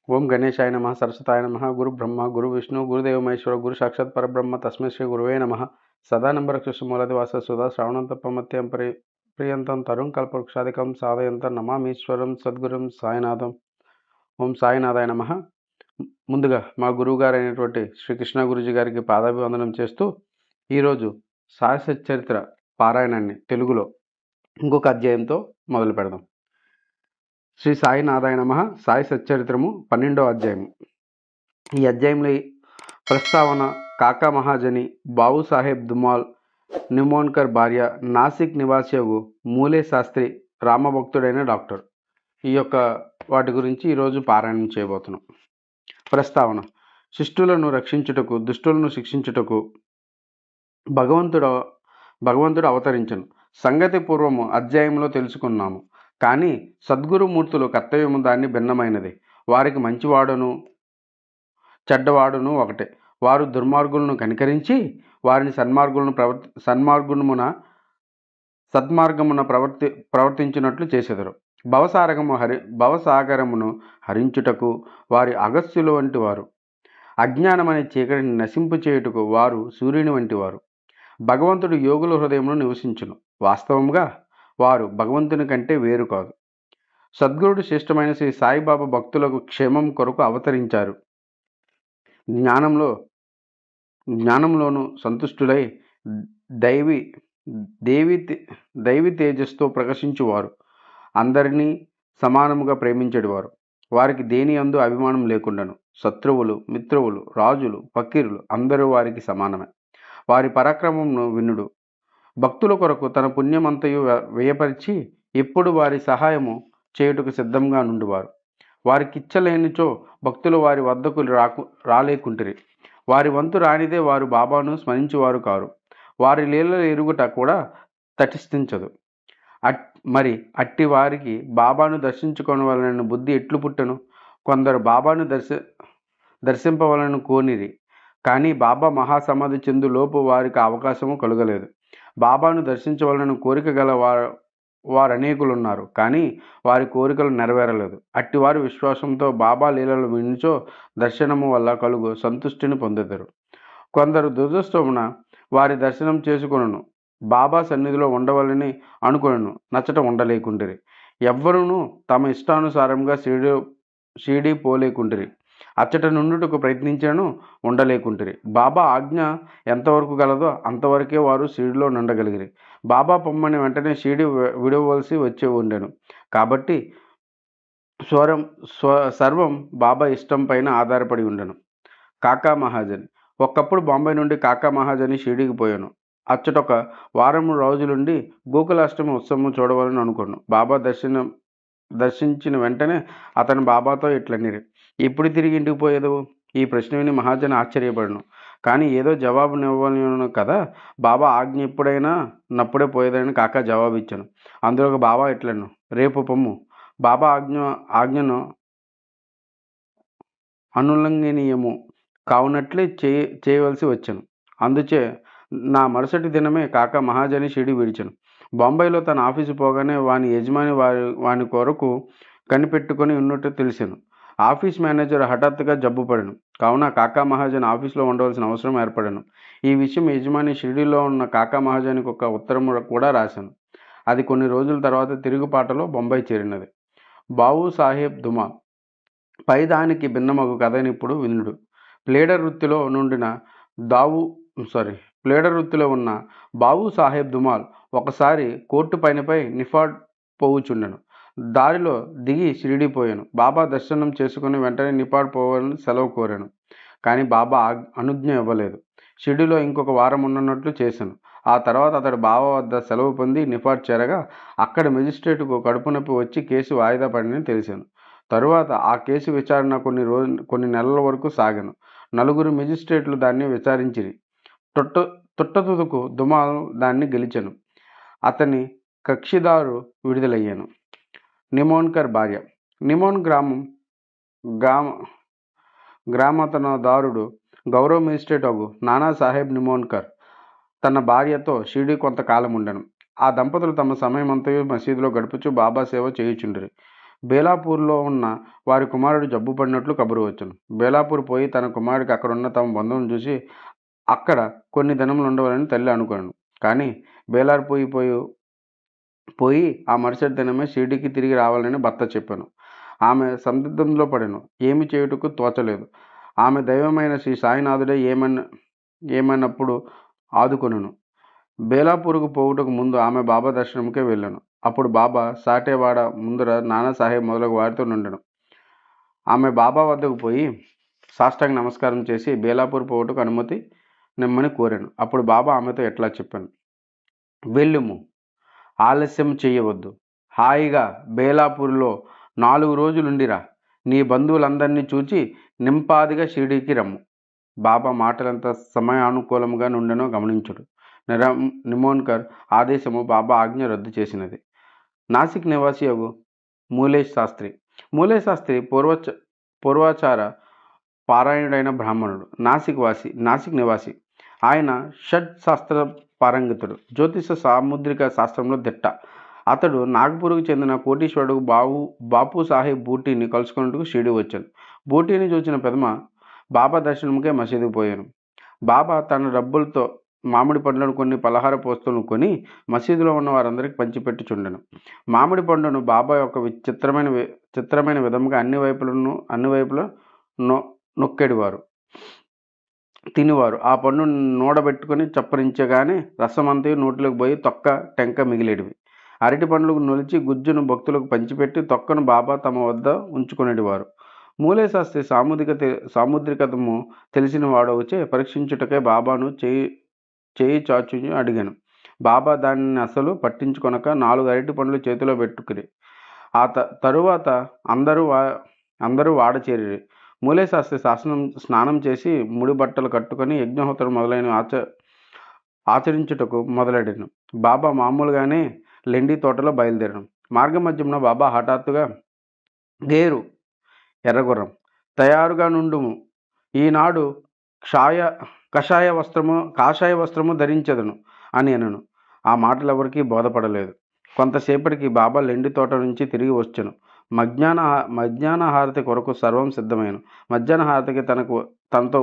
ఓం గణేశాయ నమః సరస్వతాయ నమః గురు బ్రహ్మ గురు విష్ణు గురుదేవ మహేశ్వర గురు సాక్షాత్ పరబ్రహ్మ తస్మై శ్రీ గురువే నమః సదానంబరక్ష మూలదివాస సుధా శ్రావణంతపమత్యం ప్రియంతం తరుణ్ కల్పవృక్షాదికం సాధయంతం నమామీశ్వరం సద్గురుం సాయినాథం. ఓం సాయినాథాయ నమః. ముందుగా మా గురువు గారు అయినటువంటి శ్రీకృష్ణ గురుజీ గారికి పాదాభివందనం చేస్తూ ఈరోజు సాయి సచ్చరిత్ర పారాయణాన్ని తెలుగులో ఇంకొక అధ్యాయంతో మొదలు పెడదాం. శ్రీ సాయినాథాయ నమః. సాయి సచ్చరిత్రము 12వ అధ్యాయము. ఈ అధ్యాయంలో ప్రస్తావన కాకా మహాజని, బాబు సాహెబ్ దుమాల్, నిమోన్కర్ భార్య, నాసిక్ నివాసియగు మూలే శాస్త్రి, రామభక్తుడైన డాక్టర్, ఈ యొక్క వాటి గురించి ఈరోజు పారాయణం చేయబోతున్నాం. ప్రస్తావన: శిష్టులను రక్షించుటకు, దుష్టులను శిక్షించుటకు భగవంతుడు అవతరించను సంగతి పూర్వము అధ్యాయంలో తెలుసుకున్నాము. కానీ సద్గురుమూర్తులు కర్తవ్యము దాన్ని భిన్నమైనది. వారికి మంచివాడును చెడ్డవాడును ఒకటే. వారు దుర్మార్గులను కనికరించి వారిని సన్మార్గమున ప్రవర్తించినట్లు చేసెదరు. భవసాగరమును హరించుటకు వారి అగస్త్యులు వంటి వారు. అజ్ఞానమనే చీకటిని నశింపు చేయుటకు వారు సూర్యుని వంటి వారు. భగవంతుడు యోగుల హృదయంలో నివసించును. వాస్తవంగా వారు భగవంతుని కంటే వేరు కాదు. సద్గురుడు శ్రేష్టమైన శ్రీ సాయిబాబా భక్తులకు క్షేమం కొరకు అవతరించారు. జ్ఞానంలోనూ సంతుష్టులై దైవి తేజస్తో ప్రకాశించువారు. అందరినీ సమానముగా ప్రేమించేవారు. వారికి దేని యందు అభిమానం లేకుండాను. శత్రువులు, మిత్రువులు, రాజులు, ఫకీరులు అందరూ వారికి సమానమే. వారి పరాక్రమమును వినుడు. భక్తుల కొరకు తన పుణ్యమంతయు వ్యయపరిచి ఎప్పుడు వారి సహాయము చేయుటకు సిద్ధంగా నుండివారు. వారికిచ్చలేనిచో భక్తులు వారి వద్దకు రాలేకుంటిరి. వారి వంతు రానిదే వారు బాబాను స్మరించువారు కారు. వారి లీలలు ఎరుగుట కూడా తటిస్థించదు. మరి అట్టి వారికి బాబాను దర్శించుకోవాలనే బుద్ధి ఎట్లు పుట్టను? కొందరు బాబాను దర్శింపవలను కోనిరి. కానీ బాబా మహాసమాధి చెందు లోపు వారికి అవకాశము కలుగలేదు. బాబాను దర్శించవలన కోరిక గల వారు అనేకులున్నారు. కానీ వారి కోరికలు నెరవేరలేదు. అట్టివారు విశ్వాసంతో బాబా లీలలు వినిచో దర్శనము వల్ల కలుగు సంతుష్టిని పొందెదరు. కొందరు దురదృష్టమున వారి దర్శనం చేసుకొనును, బాబా సన్నిధిలో ఉండవలని అనుకొనును, నచ్చట ఉండలేకుండిరి. ఎవ్వరూ తమ ఇష్టానుసారంగా షిరిడీ పోలేకుండిరి. అచ్చట నుండుటకు ప్రయత్నించను, ఉండలేకుంటిరి. బాబా ఆజ్ఞ ఎంతవరకు గలదో అంతవరకే వారు షిరిడీలో నుండగలిగిరి. బాబా పొమ్మని వెంటనే షిరిడీ విడవలసి వచ్చి ఉండెను. కాబట్టి సర్వం బాబా ఇష్టం పైన ఆధారపడి ఉండెను. కాకా మహాజని. ఒకప్పుడు బాంబే నుండి కాకా మహాజని షిరిడీకి పోయాను. అచ్చటొక వారం రోజులుండి గోకులాష్టమి ఉత్సవం చూడవాలని అనుకున్నాను. బాబా దర్శించిన వెంటనే అతను బాబాతో ఇట్లనిరి: ఎప్పుడు తిరిగి ఇంటికి పోయేదు? ఈ ప్రశ్న విని మహాజన్ ఆశ్చర్యపడను. కానీ ఏదో జవాబునివ్వను కదా. బాబా ఆజ్ఞ ఎప్పుడైనా నప్పుడే పోయేదని కాకా జవాబిచ్చాను. అందులో బాబా ఇట్లను: రేపు పొమ్ము. బాబా ఆజ్ఞను అనుల్లంఘనీయము కావునట్లే చేయవలసి వచ్చాను. అందుచే నా మరుసటి దినమే కాకా మహాజని షిరిడి విడిచాను. బాంబేలో తన ఆఫీసు పోగానే వాని యజమాని వాని కొరకు కనిపెట్టుకొని ఉన్నట్టు తెలిసాను. ఆఫీస్ మేనేజర్ హఠాత్తుగా జబ్బుపడాను. కావున కాకా మహాజన్ ఆఫీస్లో ఉండవలసిన అవసరం ఏర్పడాను. ఈ విషయం యజమాని షిరిడీలో ఉన్న కాకా మహాజనికి ఒక ఉత్తరం కూడా రాశాను. అది కొన్ని రోజుల తర్వాత తిరుగుపాటలో బొంబాయి చేరినది. బాబు సాహెబ్ దుమాల్ పైదానికి భిన్నమగు కథని ఇప్పుడు వినుడు. ప్లేడర్ వృత్తిలో ఉన్న బాబు సాహెబ్ దుమాల్ ఒకసారి కోర్టు పైనపై నిఫాడ్ పోవుచుండెను. దారిలో దిగి షిరిడీ పోయాను. బాబా దర్శనం చేసుకుని వెంటనే నిఫాడ్ పోవాలని సెలవు కోరాను. కానీ బాబా అనుజ్ఞ ఇవ్వలేదు. షిరిడీలో ఇంకొక వారం ఉన్నట్లు చేశాను. ఆ తర్వాత అతడు బాబా వద్ద సెలవు పొంది నిఫాడ్ చేరగా అక్కడ మెజిస్ట్రేటుకు కడుపు నొప్పి వచ్చి కేసు వాయిదా పడిందని తెలిసాను. తరువాత ఆ కేసు విచారణ కొన్ని నెలల వరకు సాగాను. 4 మెజిస్ట్రేట్లు దాన్ని విచారించిరి. తుట్టతుదుకు దుమాల్ దాన్ని గెలిచాను. అతని కక్షిదారు విడుదలయ్యాను. నిమోన్కర్ భార్య. నిమోన్ గ్రామతనదారుడు గౌరవ మెజిస్ట్రేట్ అగు నానా సాహెబ్ నిమోన్కర్ తన భార్యతో షిరిడీ కొంతకాలం ఉండెను. ఆ దంపతులు తమ సమయమంతయు మసీదులో గడుపుచు బాబా సేవ చేయుచుండిరి. బేలాపూర్లో ఉన్న వారి కుమారుడు జబ్బు పడినట్లు కబురు వచ్చును. బేలాపూర్ పోయి తన కుమారుడికి అక్కడున్న తమ బంధువులను చూసి అక్కడ కొన్ని దినములు ఉండవాలని తల్లి అనుకున్నాను. కానీ బేలార్ పోయి ఆ మరుసటి దినమే షిరిడీకి తిరిగి రావాలని భర్త చెప్పాను. ఆమె సందిగ్ధంలో పడెను. ఏమి చేయుటకు తోచలేదు. ఆమె దైవమైన శ్రీ సాయినాథుడే ఏమన్నప్పుడు ఆదుకొనెను. బేలాపూర్కు పోవుటకు ముందు ఆమె బాబా దర్శనంకే వెళ్ళాను. అప్పుడు బాబా సాటేవాడ ముందర నానాసాహెబ్ మొదలగు వారితో నుండెను. ఆమె బాబా వద్దకు పోయి సాష్టాంగ నమస్కారం చేసి బేలాపూర్ పోవుటకు అనుమతి నిమ్మని కోరాను. అప్పుడు బాబా ఆమెతో ఎట్లా చెప్పాను, వెళ్ళుము, ఆలస్యం చేయవద్దు, హాయిగా బేలాపూర్లో 4 రోజులుండిరా, నీ బంధువులందరినీ చూచి నింపాదిగా షిరిడీకి రమ్ము. బాబా మాటలంత సమయానుకూలముగా నుండెనో గమనించుడు. నిమోన్కర్ ఆదేశము బాబా ఆజ్ఞ రద్దు చేసినది. నాసిక్ నివాసియగు మూలేష్ శాస్త్రి. మూలేష్ శాస్త్రి పూర్వాచార పారాయణుడైన బ్రాహ్మణుడు, నాసిక్ నివాసి. ఆయన షడ్ శాస్త్ర పారంగితుడు, జ్యోతిష సాముద్రిక శాస్త్రంలో దిట్ట. అతడు నాగపూర్కు చెందిన కోటీశ్వరుడు బాపు సాహెబ్ బూటీని కలుసుకున్నట్టుకు షిరిడి వచ్చాను. బూటీని చూసిన పెదమ బాబా దర్శనంకే మసీదుకు పోయాను. బాబా తన డబ్బులతో మామిడి పండ్లను కొన్ని పలహార వస్తువులను కొని మసీదులో ఉన్న వారందరికీ పంచిపెట్టుచుండెను. మామిడి పండును బాబా యొక్క చిత్రమైన విధముగా అన్ని వైపులా నొక్కెడివారు, తినివారు. ఆ పండు నూడబెట్టుకుని చప్పరించగానే రసమంతా నోట్లోకి పోయి తొక్క టెంక మిగిలేటివి. అరటి పండ్లకు నొలిచి గుజ్జును భక్తులకు పంచిపెట్టి తొక్కను బాబా తమ వద్ద ఉంచుకునేటివారు. మూలే శాస్త్రి సాముద్రికతము తెలిసిన వాడవచ్చే పరీక్షించుటకే బాబాను చేయి చాచు అడిగాను. బాబా దానిని అసలు పట్టించుకొనక 4 అరటి పండ్లు చేతిలో పెట్టుకుని తరువాత అందరూ వాడ చేరిరి. మూలే శాస్త్రి స్నానం చేసి ముడి బట్టలు కట్టుకొని యజ్ఞహోత్రం మొదలైన ఆచరించుటకు మొదలెడను. బాబా మామూలుగానే లెండి తోటలో బయలుదేరను. మార్గమధ్యమున బాబా హఠాత్తుగా గేరు ఎర్రగుర్రం తయారుగా నుండుము, ఈనాడు కాషాయ వస్త్రము ధరించదను అని అనను. ఆ మాటలు ఎవరికీ బోధపడలేదు. కొంతసేపటికి బాబా లెండి తోట నుంచి తిరిగి వచ్చెను. మధ్యాహ్న హారతి కొరకు సర్వం సిద్ధమైన. మధ్యాహ్న హారతికి తనతో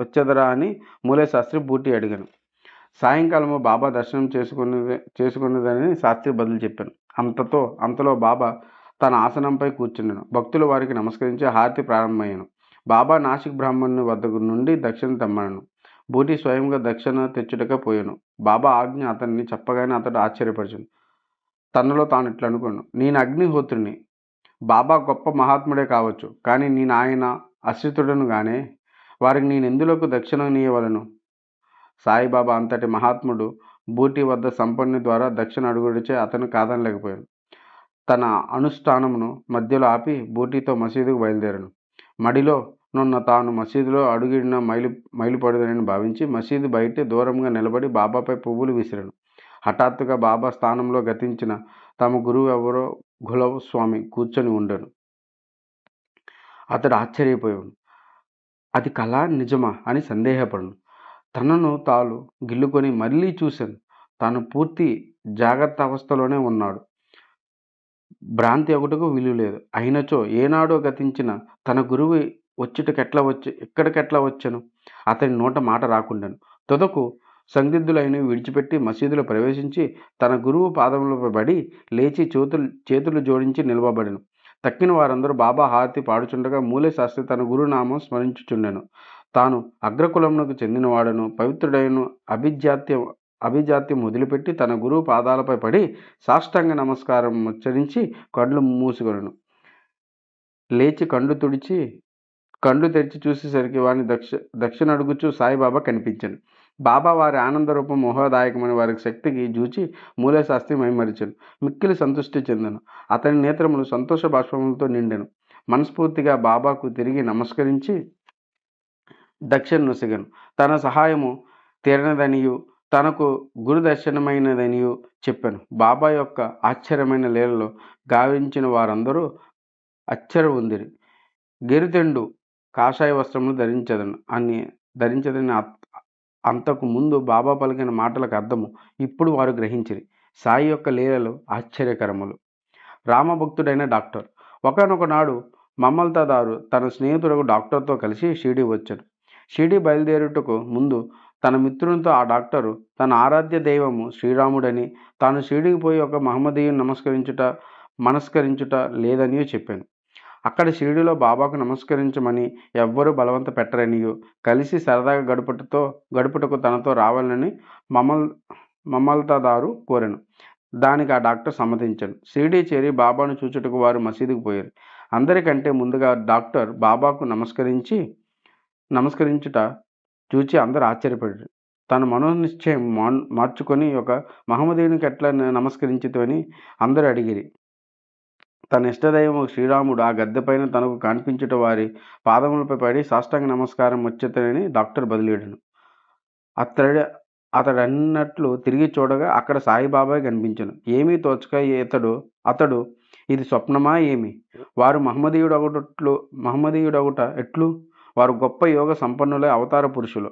వచ్చేదరా అని మూలే శాస్త్రి బూటీ అడిగాను. సాయంకాలము బాబా దర్శనం చేసుకున్నదని శాస్త్రి బదులు చెప్పాను. అంతలో బాబా తన ఆసనంపై కూర్చున్నాను. భక్తులు వారికి నమస్కరించి హారతి ప్రారంభమయ్యాను. బాబా నాసిక్ బ్రాహ్మణుని వద్ద నుండి దక్షిణ తెమ్మనను. బూటీ స్వయంగా దక్షిణ తెచ్చుటగా పోయాను. బాబా ఆజ్ఞ అతన్ని చెప్పగానే అతడు ఆశ్చర్యపరచును. తనలో తాను ఇట్లా అనుకున్నాను, నేను అగ్నిహోత్రుని. బాబా గొప్ప మహాత్ముడే కావచ్చు, కానీ నేను ఆయన ఆశ్రితుడను గానే వారికి నేను ఎందులోకి దక్షిణ నీయవలను? సాయిబాబా అంతటి మహాత్ముడు బూటీ వద్ద సంపన్నుని ద్వారా దక్షిణ అడుగుడిచే అతను కాదనలేకపోయాను. తన అనుష్ఠానమును మధ్యలో ఆపి బూటీతో మసీదుకు బయలుదేరాను. మడిలో నున్న తాను మసీదులో అడుగిడిన మైలుపడుదని భావించి మసీదు బయట దూరంగా నిలబడి బాబాపై పువ్వులు విసిరాను. హఠాత్తుగా బాబా స్థానంలో గతించిన తమ గురువు ఎవరో గులవ్ స్వామి కూర్చొని ఉండను. అతడు ఆశ్చర్యపోయాడు. అది కళ నిజమా అని సందేహపడను. తనను తాను గిల్లుకొని మళ్ళీ చూశాను. తాను పూర్తి జాగ్రత్త అవస్థలోనే ఉన్నాడు. భ్రాంతి ఒకటకు వీలులేదు. అయినచో ఏనాడో గతించిన తన గురువు ఇక్కడికెట్లా వచ్చెను? అతని నోట మాట రాకుండాను. తుదకు సందిగ్ధులైన విడిచిపెట్టి మసీదులో ప్రవేశించి తన గురువు పాదములపై పడి లేచి చేతులు జోడించి నిలవబడెను. తక్కిన వారందరూ బాబా హారతి పాడుచుండగా మూలే శాస్త్రి తన గురునామం స్మరించుచుండెను. తాను అగ్రకులమునకు చెందినవాడను, పవిత్రుడైన అభిజాత్యం వదిలిపెట్టి తన గురువు పాదాలపై పడి సాష్టాంగ నమస్కారం ఉచ్చరించి కళ్ళు మూసుకొనెను. లేచి కళ్ళు తెరిచి చూసేసరికి వారిని దక్షిణ అడుగుచూ సాయిబాబా కనిపించాను. బాబా వారి ఆనంద రూపం మోహదాయకమైన వారి శక్తికి జూచి మూలే శాస్త్రి మైమరిచెను. మిక్కిలి సంతృష్టి చెందెను. అతని నేత్రములు సంతోష బాష్పములతో నిండెను. మనస్ఫూర్తిగా బాబాకు తిరిగి నమస్కరించి దక్షిణ నొసగెను. తన సహాయము తీరనిదనియు తనకు గురు దర్శనమైనదనియు చెప్పాను. బాబా యొక్క ఆశ్చర్యమైన లీలలో గావించిన వారందరూ ఆశ్చర్య ఉందిరి. గెరుతెండు కాషాయ వస్త్రములు ధరించదని అంతకు ముందు బాబా పలికిన మాటలకు అర్థము ఇప్పుడు వారు గ్రహించిరి. సాయి యొక్క లీలలు ఆశ్చర్యకరములు. రామభక్తుడైన డాక్టర్. ఒకానొక నాడు మమ్మల్తాదారు తన స్నేహితుడు డాక్టర్తో కలిసి షిరిడీ వచ్చాడు. షిరిడీ బయలుదేరుటకు ముందు తన మిత్రునితో ఆ డాక్టరు తన ఆరాధ్య దైవము శ్రీరాముడని, తాను షిరిడీకి పోయి ఒక మహమ్మదీయుని మనస్కరించుట లేదనియూ చెప్పాను. అక్కడ షిరిడీలో బాబాకు నమస్కరించమని ఎవ్వరూ బలవంత పెట్టరనియూ, కలిసి సరదాగా గడుపుటకు తనతో రావాలని మమ్మల్తాదారు కోరాను. దానికి ఆ డాక్టర్ సమ్మతించాడు. షిరిడీ చేరి బాబాను చూచుటకు వారు మసీదుకు పోయారు. అందరికంటే ముందుగా డాక్టర్ బాబాకు నమస్కరించుట చూచి అందరూ ఆశ్చర్యపడారు. తన మనోనిశ్చయం మార్చుకొని ఒక మహమ్మదీయునికి ఎట్లా నమస్కరించితివని అందరూ అడిగిరి. తన ఇష్టదైవం శ్రీరాముడు ఆ గద్దెపైన తనకు కనిపించుట వారి పాదములపై పడి సాష్టాంగ నమస్కారం వచ్చేతనని డాక్టర్ బదిలీడను. అతడన్నట్లు తిరిగి చూడగా అక్కడ సాయిబాబా కనిపించను. ఏమీ తోచక అతడు ఇది స్వప్నమా ఏమి? వారు మహమ్మదీయుడగుట ఎట్లు? వారు గొప్ప యోగ సంపన్నులై అవతార పురుషులు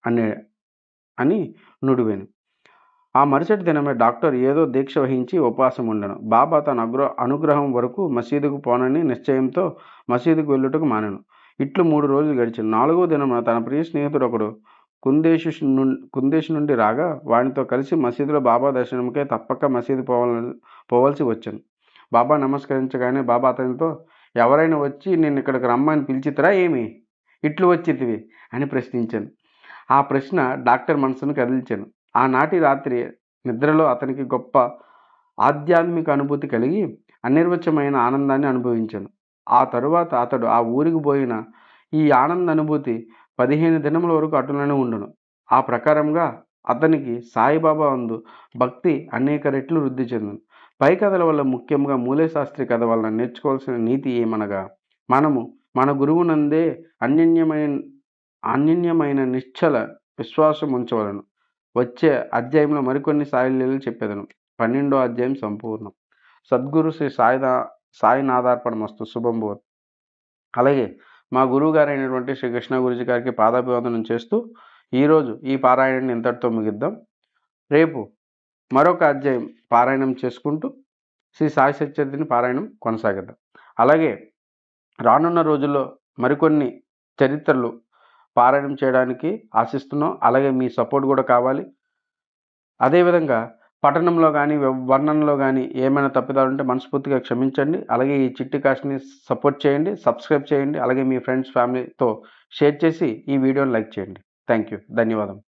అని నుడివెను. ఆ మరుసటి దినమే డాక్టర్ ఏదో దీక్ష వహించి ఉపవాసం ఉండను. బాబా తన అనుగ్రహం వరకు మసీదుకు పోనని నిశ్చయంతో మసీదుకు వెళ్ళుటకు మానెను. ఇట్లు 3 రోజులు గడిచెను. 4వ దినమున తన ప్రియ స్నేహితుడు ఒకడు కుందేశు నుండి రాగా వానితో కలిసి మసీదులో బాబా దర్శనముకే తప్పక మసీదు పోవలసి వచ్చాను. బాబా నమస్కరించగానే బాబా అతనితో, ఎవరైనా వచ్చి నిన్ను ఇక్కడికి రమ్మని పిలిచితరా ఏమి? ఇట్లు వచ్చితివి అని ప్రశ్నించాను. ఆ ప్రశ్న డాక్టర్ మనసును కదిల్చాను. ఆనాటి రాత్రి నిద్రలో అతనికి గొప్ప ఆధ్యాత్మిక అనుభూతి కలిగి అనిర్వచమైన ఆనందాన్ని అనుభవించాను. ఆ తరువాత అతడు ఆ ఊరికి పోయిన ఈ ఆనంద అనుభూతి 15 దినముల వరకు అటులోనే ఉండును. ఆ ప్రకారంగా అతనికి సాయిబాబా అందు భక్తి అనేక రెట్లు వృద్ధి చెందును. పై కథల వల్ల ముఖ్యంగా మూలే శాస్త్రి కథ వలన నేర్చుకోవాల్సిన నీతి ఏమనగా, మనము మన గురువునందే అన్యన్యమైన నిశ్చల విశ్వాసం ఉంచవలను. వచ్చే అధ్యాయంలో మరికొన్ని సాయిలీలలు చెప్పేదను. 12వ అధ్యాయం సంపూర్ణం. సద్గురు శ్రీ సాయినాథార్పణమస్తు. శుభం భవతు. అలాగే మా గురువు గారైనటువంటి శ్రీ కృష్ణ గురుజీ గారికి పాదాభివందనం చేస్తూ ఈరోజు ఈ పారాయణాన్ని ఇంతటితో ముగిద్దాం. రేపు మరొక అధ్యాయం పారాయణం చేసుకుంటూ శ్రీ సాయి సత్యర్థిని పారాయణం కొనసాగిద్దాం. అలాగే రానున్న రోజుల్లో మరికొన్ని చరిత్రలు పారాయణం చేయడానికి ఆశిస్తున్నాం. అలాగే మీ సపోర్ట్ కూడా కావాలి. అదేవిధంగా పఠనంలో కానీ వర్ణనలో కానీ ఏమైనా తప్పిదాలు ఉంటే మనస్ఫూర్తిగా క్షమించండి. అలాగే ఈ చిట్టి కాస్ట్ని సపోర్ట్ చేయండి, సబ్స్క్రైబ్ చేయండి. అలాగే మీ ఫ్రెండ్స్ ఫ్యామిలీతో షేర్ చేసి ఈ వీడియోని లైక్ చేయండి. Thank you. ధన్యవాదం.